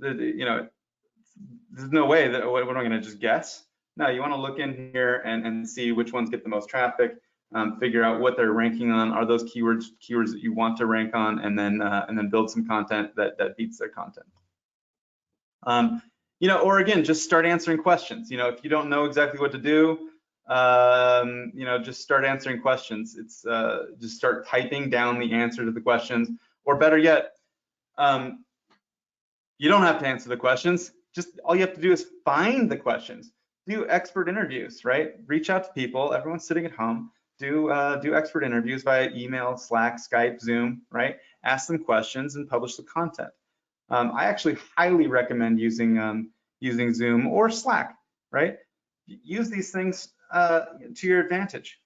Speaker 2: You know, there's no way that, what am I going to just guess? No, you want to look in here and see which ones get the most traffic, figure out what they're ranking on, are those keywords that you want to rank on, and then build some content that beats their content. You know, or again, just start answering questions. You know, if you don't know exactly what to do, you know, just start answering questions. It's just start typing down the answer to the questions, or better yet, you don't have to answer the questions. Just all you have to do is find the questions. Do expert interviews, right? Reach out to people. Everyone's sitting at home. Do expert interviews via email, Slack, Skype, Zoom, right? Ask them questions and publish the content. I actually highly recommend using Zoom or Slack, right? Use these things to your advantage,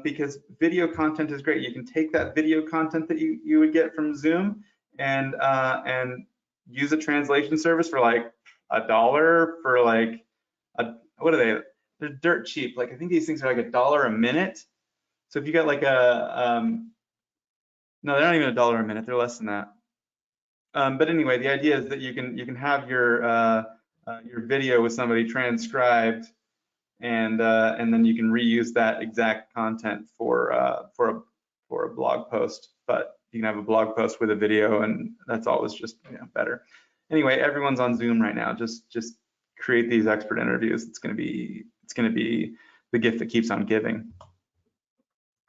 Speaker 2: because video content is great. You can take that video content that you would get from Zoom and use a translation service for like $1 for like what are they? They're dirt cheap. Like, I think these things are like $1 a minute. So if you got like no, they're not even $1 a minute. They're less than that. But anyway, the idea is that you can have your video with somebody transcribed, and then you can reuse that exact content for a blog post. But you can have a blog post with a video, and that's always just, you know, better. Anyway, everyone's on Zoom right now. Just create these expert interviews. It's gonna be the gift that keeps on giving.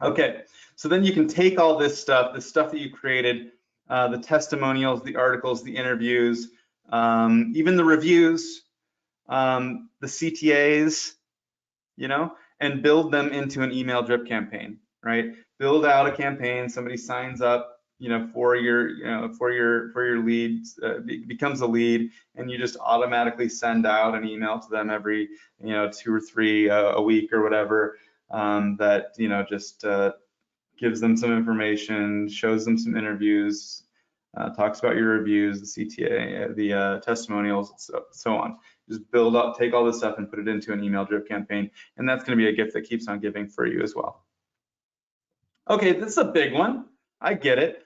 Speaker 2: Okay, so then you can take all this stuff that you created, the testimonials, the articles, the interviews, even the reviews, the CTAs, you know, and build them into an email drip campaign, right? Build out a campaign. Somebody signs up, you know, for your leads, becomes a lead, and you just automatically send out an email to them every, you know, 2 or 3 a week or whatever, that, you know, just gives them some information, shows them some interviews, talks about your reviews, the CTA, the testimonials, so on. Just build up, take all this stuff and put it into an email drip campaign, and that's going to be a gift that keeps on giving for you as well. Okay, this is a big one. I get it.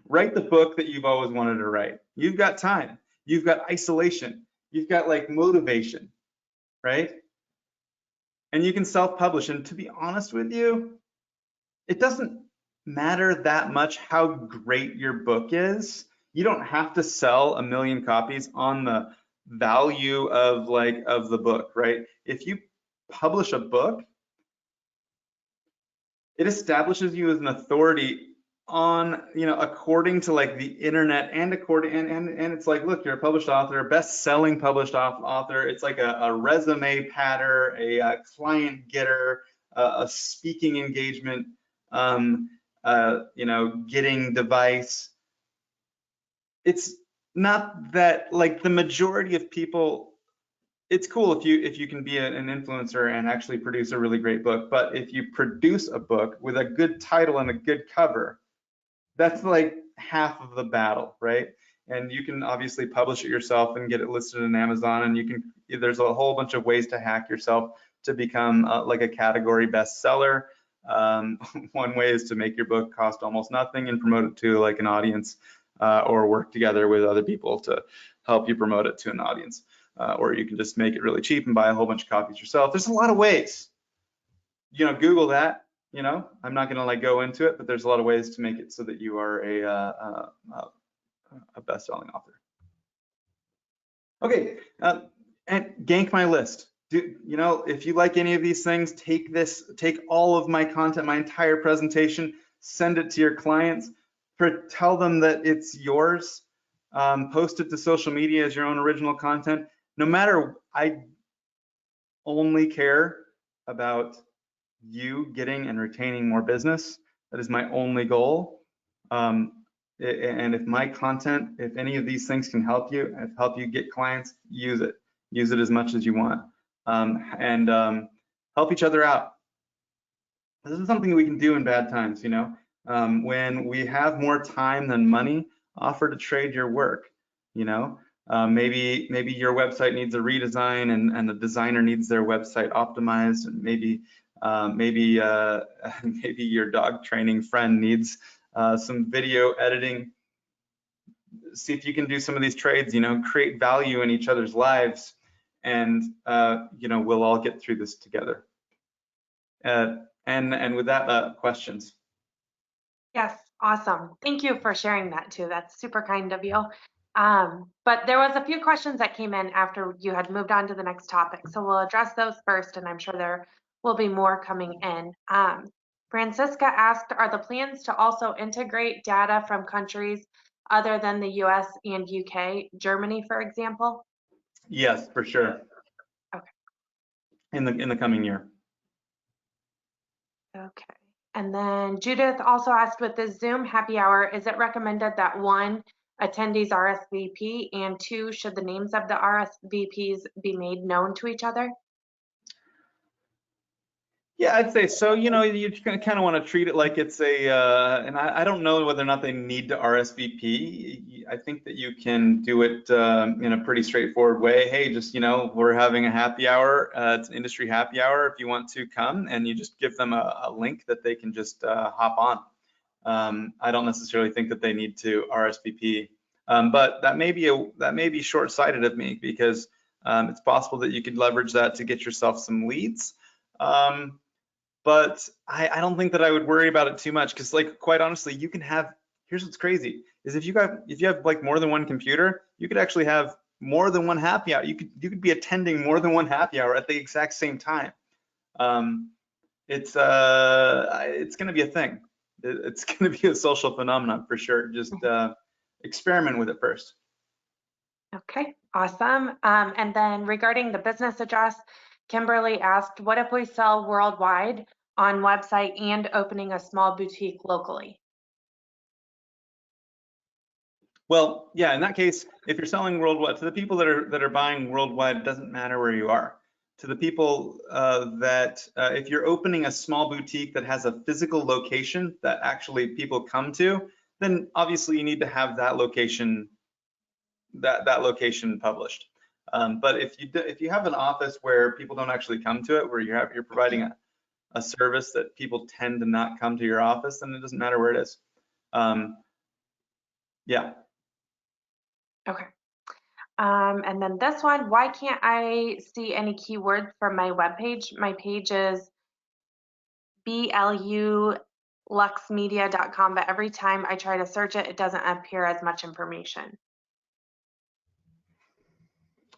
Speaker 2: Write the book that you've always wanted to write. You've got time. You've got isolation. You've got like motivation, right? And you can self-publish. And to be honest with you, it doesn't matter that much how great your book is. You don't have to sell 1 million copies on the value of the book, right? If you publish a book, it establishes you as an authority on, you know, according to like the internet, and it's like, look, you're a published author, best-selling published author. It's like a resume patter, a client getter, a speaking engagement, you know, getting device. It's not that, like, the majority of people, it's cool if you can be an influencer and actually produce a really great book, but if you produce a book with a good title and a good cover, that's like half of the battle, right? And you can obviously publish it yourself and get it listed in Amazon, and there's a whole bunch of ways to hack yourself to become like a category bestseller. One way is to make your book cost almost nothing and promote it to like an audience, or work together with other people to help you promote it to an audience. Or you can just make it really cheap and buy a whole bunch of copies yourself. There's a lot of ways. You know, Google that. You know, I'm not going to like go into it, but there's a lot of ways to make it so that you are a best-selling author. Okay, and gank my list. If you like any of these things, take all of my content, my entire presentation, send it to your clients, tell them that it's yours, post it to social media as your own original content. No matter, I only care about you getting and retaining more business. That is my only goal. And if my content, if any of these things can help you get clients, use it. Use it as much as you want. And help each other out. This is something we can do in bad times, when we have more time than money, offer to trade your work, maybe your website needs a redesign and the designer needs their website optimized, and maybe maybe your dog training friend needs some video editing. See if you can do some of these trades, create value in each other's lives, and we'll all get through this together. And with that, questions?
Speaker 1: Yes, awesome. Thank you for sharing that too. That's super kind of you. But there was a few questions that came in after you had moved on to the next topic. So we'll address those first, and I'm sure there will be more coming in. Francisca asked, are the plans to also integrate data from countries other than the US and UK, Germany, for example?
Speaker 2: Yes, for sure.
Speaker 1: Okay.
Speaker 2: In the coming year.
Speaker 1: Okay. And then Judith also asked, with the Zoom happy hour, is it recommended that 1, attendees RSVP, and 2, should the names of the RSVPs be made known to each other?
Speaker 2: Yeah, I'd say so. You kind of want to treat it like it's and I don't know whether or not they need to RSVP. I think that you can do it in a pretty straightforward way. Hey, just, we're having a happy hour. It's an industry happy hour if you want to come, and you just give them a link that they can just hop on. I don't necessarily think that they need to RSVP, but that may be short-sighted of me, because it's possible that you could leverage that to get yourself some leads. But I don't think that I would worry about it too much, because, like, quite honestly, you can have, here's what's crazy, is if you have like more than one computer, you could actually have more than one happy hour. You could be attending more than one happy hour at the exact same time. It's going to be a thing. It's going to be a social phenomenon for sure. Just experiment with it first.
Speaker 1: Okay, awesome. And then regarding the business address, Kimberly asked, what if we sell worldwide on website and opening a small boutique locally?
Speaker 2: Well, yeah, in that case, if you're selling worldwide, to the people that are buying worldwide, it doesn't matter where you are. To the people if you're opening a small boutique that has a physical location that actually people come to, then obviously you need to have that location published. But if you have an office where people don't actually come to it, where you're providing a service that people tend to not come to your office, then it doesn't matter where it is. Yeah.
Speaker 1: Okay. And then this one, why can't I see any keywords from my webpage? My page is bluluxmedia.com, but every time I try to search it, it doesn't appear as much information.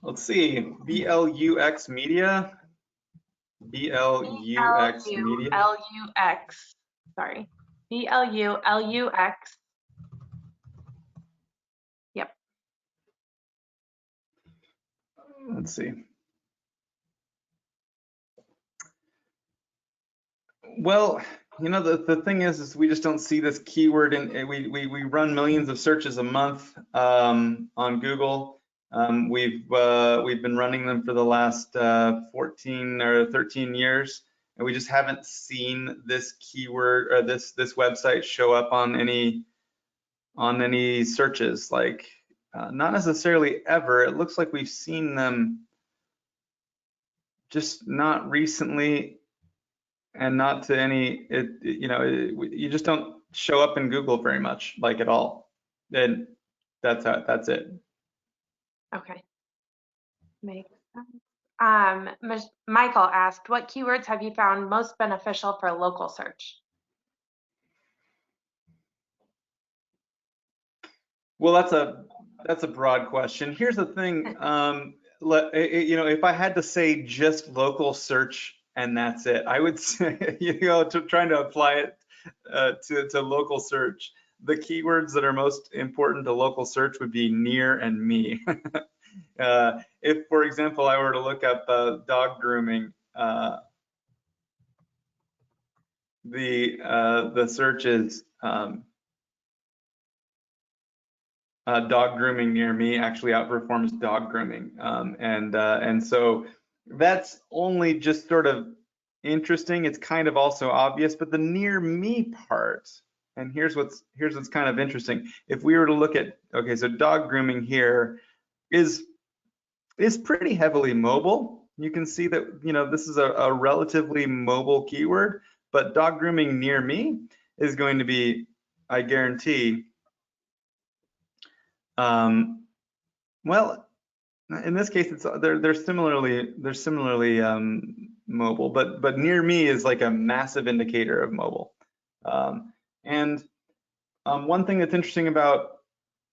Speaker 2: Let's see, BLUX Media. BLUX Media.
Speaker 1: BLUX, sorry. BLUX. Yep.
Speaker 2: Let's see. Well, the thing is we just don't see this keyword in. We run millions of searches a month on Google. We've been running them for the last 14 or 13 years, and we just haven't seen this keyword or this website show up on any searches. Like, not necessarily ever. It looks like we've seen them, just not recently, and not to any. You just don't show up in Google very much, like, at all. And that's it.
Speaker 1: Okay. Makes sense. Michael asked, what keywords have you found most beneficial for local search?
Speaker 2: Well, that's a That's a broad question. Here's the thing, if I had to say just local search and that's it, I would say, trying to apply it to local search. The keywords that are most important to local search would be near and me. If, for example, I were to look up dog grooming, the search is dog grooming near me actually outperforms dog grooming, and so that's only just sort of interesting. It's kind of also obvious, but the near me part, and here's what's kind of interesting. If we were to look at, okay, so dog grooming here is pretty heavily mobile. You can see that, this is a relatively mobile keyword, but dog grooming near me is going to be, I guarantee, well, in this case, they're similarly mobile, but near me is like a massive indicator of mobile. And one thing that's interesting about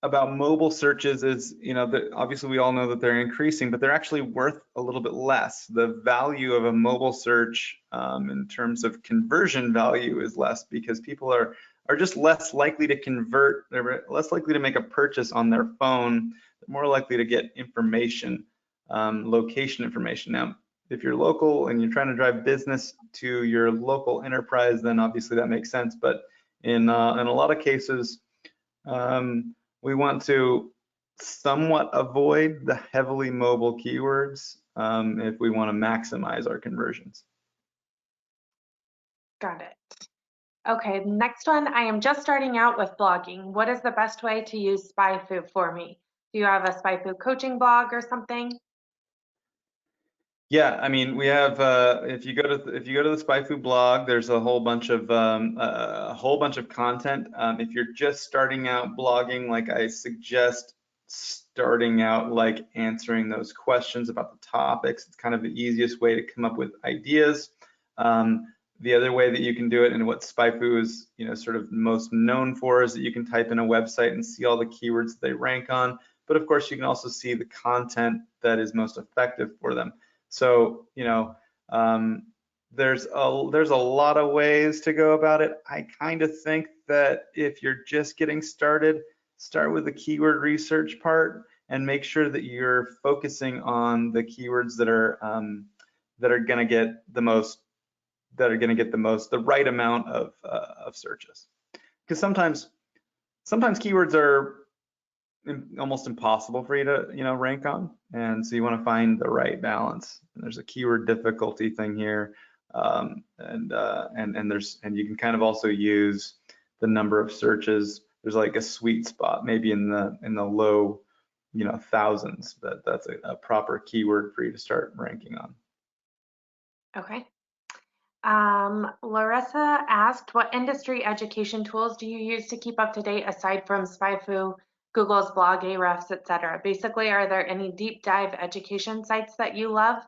Speaker 2: mobile searches is, that obviously we all know that they're increasing, but they're actually worth a little bit less. The value of a mobile search in terms of conversion value is less because people are just less likely to convert. They're less likely to make a purchase on their phone. They're more likely to get information, location information. Now, if you're local and you're trying to drive business to your local enterprise, then obviously that makes sense. But in a lot of cases, we want to somewhat avoid the heavily mobile keywords if we want to maximize our conversions.
Speaker 1: Got it. Okay, next one. I am just starting out with blogging. What is the best way to use SpyFu for me? Do you have a SpyFu coaching blog or something?
Speaker 2: Yeah, I mean, we have. If you go to the SpyFu blog, there's a whole bunch of content. If you're just starting out blogging, like I suggest starting out like answering those questions about the topics. It's kind of the easiest way to come up with ideas. The other way that you can do it, and what SpyFu is, sort of most known for, is that you can type in a website and see all the keywords that they rank on. But of course, you can also see the content that is most effective for them. So, there's a lot of ways to go about it. I kind of think that if you're just getting started, start with the keyword research part and make sure that you're focusing on the keywords that are going to get the right amount of searches. Because sometimes keywords are almost impossible for you to rank on, and so you want to find the right balance. And there's a keyword difficulty thing here, and you can kind of also use the number of searches. There's like a sweet spot, maybe in the low thousands. That's a proper keyword for you to start ranking on.
Speaker 1: Okay. Larissa asked, what industry education tools do you use to keep up to date aside from SpyFu, Google's blog, Ahrefs, etc.? Basically, are there any deep dive education sites that you love?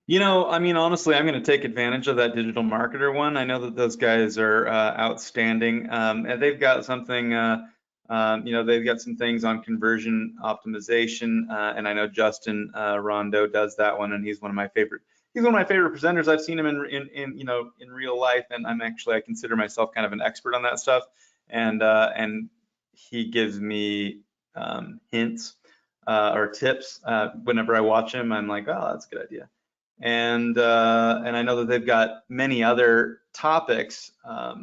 Speaker 2: I mean, honestly, I'm going to take advantage of that digital marketer one. I know that those guys are outstanding, and they've got something, they've got some things on conversion optimization, and I know Justin Rondo does that one, and he's one of my favorite presenters. I've seen him in real life, and I consider myself kind of an expert on that stuff, and he gives me hints or tips whenever I watch him. I'm like, oh, that's a good idea. And I know that they've got many other topics. I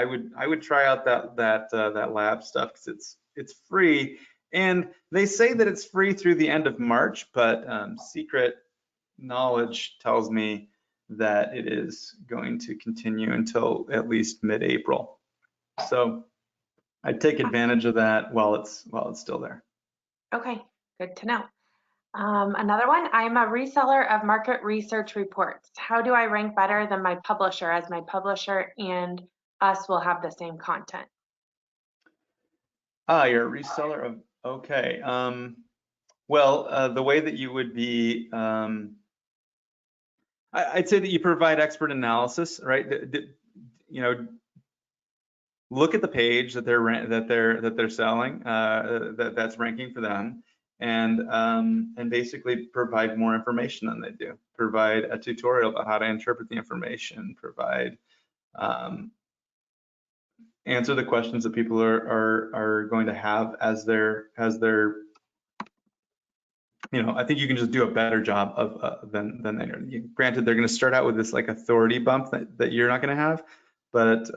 Speaker 2: would try out that lab stuff because it's free, and they say that it's free through the end of March, but secret knowledge tells me that it is going to continue until at least mid-April. So I'd take advantage of that while it's still there.
Speaker 1: Okay, good to know. Another one, I'm a reseller of market research reports. How do I rank better than my publisher, as my publisher and us will have the same content?
Speaker 2: You're a reseller of, okay. Well, the way that you would be, I'd say that you provide expert analysis, right? look at the page that they're selling, that's ranking for them, and basically provide more information than they do. Provide a tutorial about how to interpret the information. Provide answer the questions that people are going to have as they're I think you can just do a better job of than they are. Granted, they're going to start out with this like authority bump that you're not going to have, but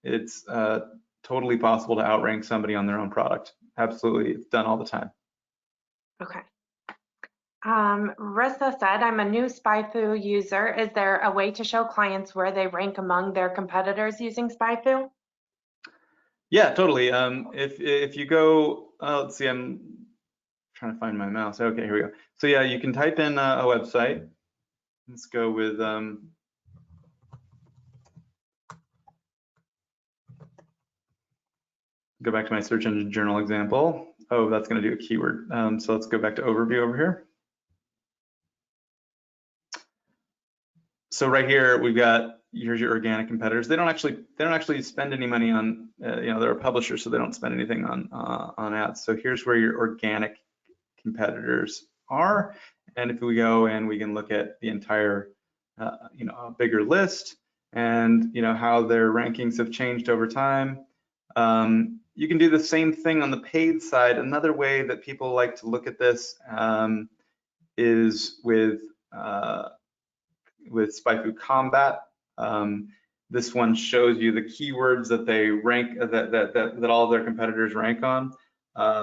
Speaker 2: it's totally possible to outrank somebody on their own product. Absolutely, it's done all the time.
Speaker 1: Okay. Rissa said, I'm a new SpyFu user. Is there a way to show clients where they rank among their competitors using SpyFu?
Speaker 2: Yeah, totally. If you go, let's see, I'm trying to find my mouse. Okay, here we go. So yeah, you can type in a website. Let's go with go back to my search engine journal example. Oh, that's going to do a keyword. So let's go back to overview over here. So right here we've got, here's your organic competitors. They don't actually spend any money on they're a publisher, so they don't spend anything on ads. So here's where your organic competitors are, and if we go and we can look at the entire a bigger list, and how their rankings have changed over time. You can do the same thing on the paid side. Another way that people like to look at this is with SpyFu Combat. This one shows you the keywords that they rank, that all of their competitors rank on.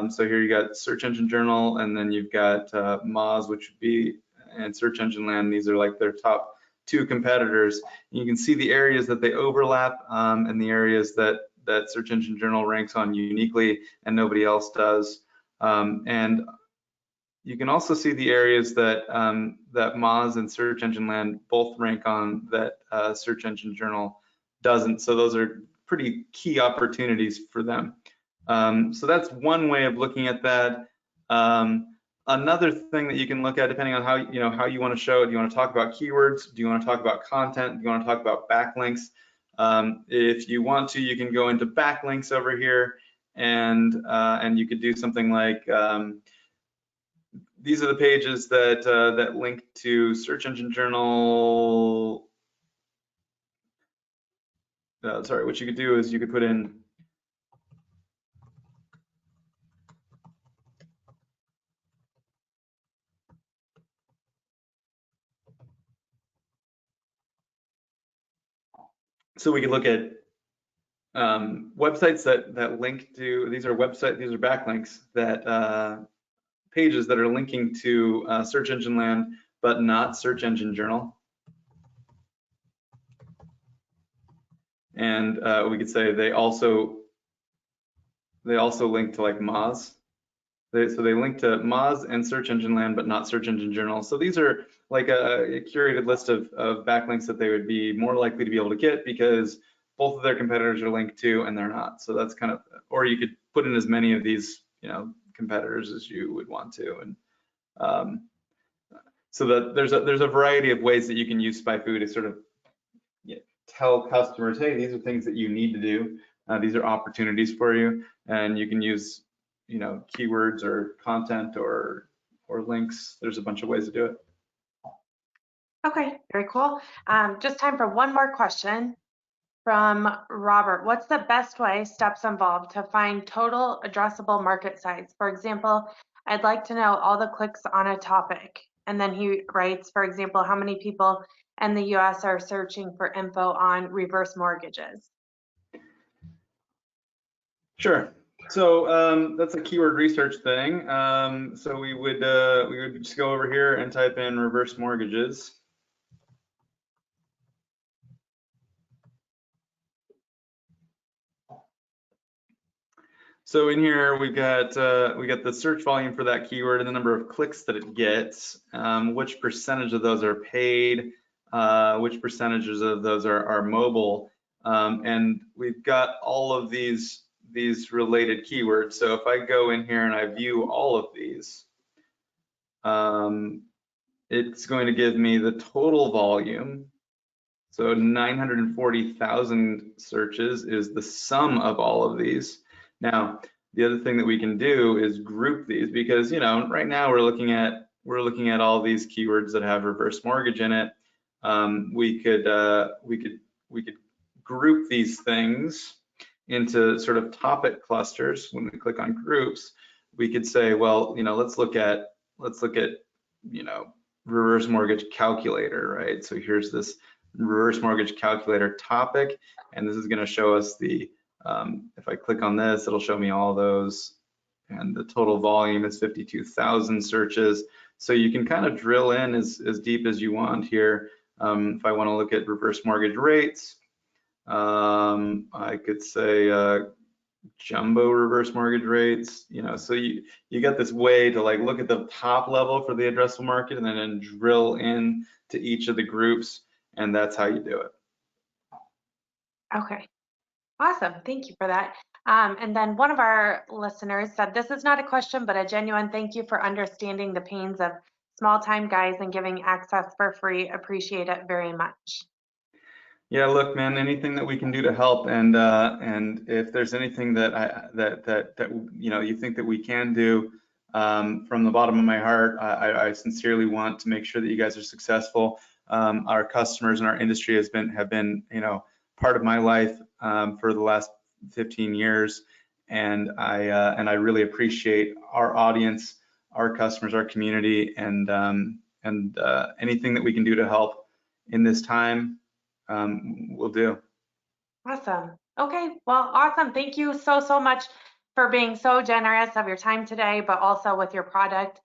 Speaker 2: So here you got Search Engine Journal, and then you've got Moz, which would be, and Search Engine Land. These are like their top 2 competitors. And you can see the areas that they overlap, and the areas that Search Engine Journal ranks on uniquely and nobody else does. And you can also see the areas that that Moz and Search Engine Land both rank on that Search Engine Journal doesn't. So those are pretty key opportunities for them. So that's one way of looking at that. Another thing that you can look at, depending on how you want to show it, do you want to talk about keywords? Do you want to talk about content? Do you want to talk about backlinks? If you want to, you can go into backlinks over here, and you could do something like these are the pages that link to Search Engine Journal. Sorry, what you could do is you could put in so we could look at websites that link to, these are backlinks that pages that are linking to Search Engine Land, but not Search Engine Journal. And we could say they also link to like Moz. So they link to Moz and Search Engine Land, but not Search Engine Journal. So these are like a curated list of backlinks that they would be more likely to be able to get because both of their competitors are linked to and they're not. So that's kind of, or you could put in as many of these, competitors as you would want to. And so that there's a variety of ways that you can use SpyFu to sort of tell customers, hey, these are things that you need to do. These are opportunities for you, and you can use keywords or content or links. There's a bunch of ways to do it.
Speaker 1: Okay, very cool. Just time for one more question from Robert. What's the best way, steps involved, to find total addressable market size? For example, I'd like to know all the clicks on a topic. And then he writes, for example, how many people in the US are searching for info on reverse mortgages?
Speaker 2: Sure. So that's a keyword research thing. So we would just go over here and type in reverse mortgages. So in here we got the search volume for that keyword and the number of clicks that it gets, which percentage of those are paid, which percentages of those are mobile, and we've got all of these related keywords. So if I go in here and I view all of these, it's going to give me the total volume. So 940,000 searches is the sum of all of these. Now, the other thing that we can do is group these, because right now we're looking at all these keywords that have reverse mortgage in it. We could group these things into sort of topic clusters. When we click on groups, we could say, well, let's look at reverse mortgage calculator, right? So here's this reverse mortgage calculator topic, and this is going to show us the if I click on this, it'll show me all those, and the total volume is 52,000 searches. So you can kind of drill in as deep as you want here. If I want to look at reverse mortgage rates, I could say jumbo reverse mortgage rates, so you got this way to like look at the top level for the addressable market and then drill in to each of the groups, and that's how you do it.
Speaker 1: Okay, awesome. Thank you for that. And then one of our listeners said, this is not a question, but a genuine thank you for understanding the pains of small time guys and giving access for free. Appreciate it very much.
Speaker 2: Yeah, look, man, anything that we can do to help, and if there's anything that you think that we can do, from the bottom of my heart, I sincerely want to make sure that you guys are successful. Our customers and our industry have been part of my life for the last 15 years, and I really appreciate our audience, our customers, our community, and anything that we can do to help in this time, we'll do.
Speaker 1: Awesome. Okay, well, awesome. Thank you so much for being so generous of your time today, but also with your product.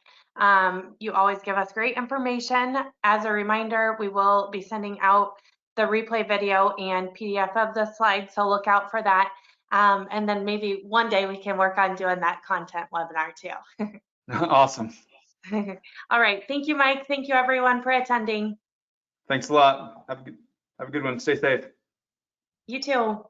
Speaker 1: You always give us great information. As a reminder, we will be sending out the replay video and PDF of the slides, so look out for that. And then maybe one day we can work on doing that content webinar too.
Speaker 2: Awesome.
Speaker 1: All right. Thank you, Mike. Thank you, everyone, for attending.
Speaker 2: Thanks a lot. Have a good one. Stay safe.
Speaker 1: You too.